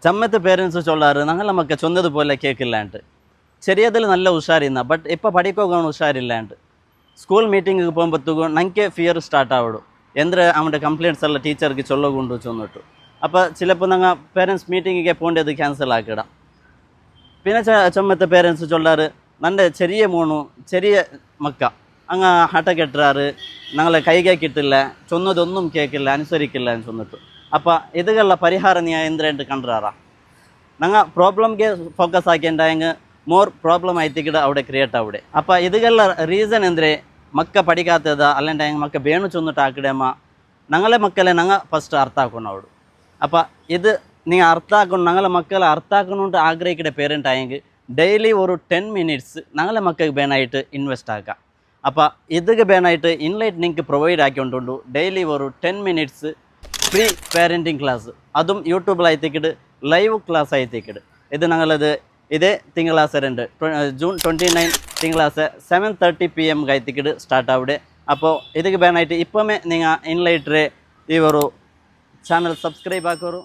ചമ്മത്തെ parents ചൊല്ലാറ് ഞങ്ങൾ നമുക്ക് ചൊന്നതുപോലെ കേൾക്കില്ലാണ്ട് ചെറിയതിൽ നല്ല ഉഷാറിന്ന ബട്ട് ഇപ്പോൾ പഠിക്കാൻ ഉഷാറില്ലാണ്ട് സ്കൂൾ മീറ്റിംഗ് പോകുമ്പോഴത്തേക്കും ನನಗೆ ഫിയർ സ്റ്റാർട്ട് ആവിടും എന്തൊരു അവൻ്റെ കംപ്ലയിൻറ്റ്സ് എല്ലാം ടീച്ചർക്ക് ചൊല്ലുകൊണ്ടു ചൊന്നിട്ടു അപ്പോൾ ചിലപ്പോൾ ഞങ്ങൾ പേരൻസ് മീറ്റിങ്ങിಗೆ പോകേണ്ടത് ക്യാൻസൽ ആക്കിടാം പിന്നെ ചമ്മത്തെ പേരൻസ് ചൊല്ലാറ് നൻ്റെ ചെറിയ മോണു ചെറിയ മക്ക അങ്ങ് ഹട്ട കെട്ടുറാറ് ഞങ്ങളെ കൈകെ കിട്ടില്ല ചൊന്നതൊന്നും കേൾക്കില്ല അനുസരിക്കില്ല എന്ന് ചൊന്നിട്ടു അപ്പോൾ ഇതുകളുടെ പരിഹാരം നീ എന്തിനായിട്ട് കണ്ടുറാറാ ഞങ്ങൾ പ്രോബ്ലംಗೆ ಫೋಕಸ್ ಹಾಕಿಂಡಾಯಂಗೆ ಮೋರ್ ಪ್ರಾಬ್ಲಮ್ ಆಯ್ತಿಗಿಡ അവിടെ ಕ್ರಿಯೇಟ್ ಆವಿಡೆ അപ്പോൾ ಇದುಗಳ ರೀಸನ್ ಅಂದರೆ ಮಕ್ಕ പഠിക്കാത്തದ ಅಲ್ಲಂಡ ಮಕ್ಕ ಬೇಣು ಚೊಂದಿಟ್ಟು ಹಾಕಿಡಮ್ಮ ഞങ്ങളെ മക്കളെ ഞങ്ങൾ ഫസ്റ്റ് അർത്ഥാക്കണം അവിടെ അപ്പോൾ ഇത് നീ അർത്ഥാക്കണം ഞങ്ങളെ മക്കളെ അർത്ഥാക്കണമെന്ന് ആഗ്രഹിക്കുന്ന പേരൻ്റ് ആയെങ്കിൽ ഡെയിലി ഒരു 10 മിനിറ്റ്സ് ഞങ്ങളെ മക്കൾക്ക് വേണമായിട്ട് ഇൻവെസ്റ്റ് ആക്കാം അപ്പോൾ ഇതൊക്കെ വേണമായിട്ട് ഇൻലൈറ്റ് നിങ്ങൾക്ക് പ്രൊവൈഡ് ആക്കിക്കൊണ്ടുണ്ടു ഡെയിലി ഒരു 10 മിനിറ്റ്സ് ഫ്രീ പേരൻറ്റിങ് ക്ലാസ് അതും യൂട്യൂബിലായിത്തേക്കിട്ട് ലൈവ് ക്ലാസ് ആയിത്തേക്കിട്ട് ഇത് ഞങ്ങളത് ഇതേ തിങ്കളാഴ്ച ജൂൺ 29 തിങ്കളാഴ്ച 7:30 PM ആയിത്തേക്കിട്ട് സ്റ്റാർട്ട് ആവിടെ അപ്പോൾ ഇതൊക്കെ വേണമായിട്ട് ഇപ്പോഴേ നിങ്ങൾ ഇൻലൈറ്ററെ ഈ ഒരു ചാനൽ സബ്സ്ക്രൈബ് ആക്കോರು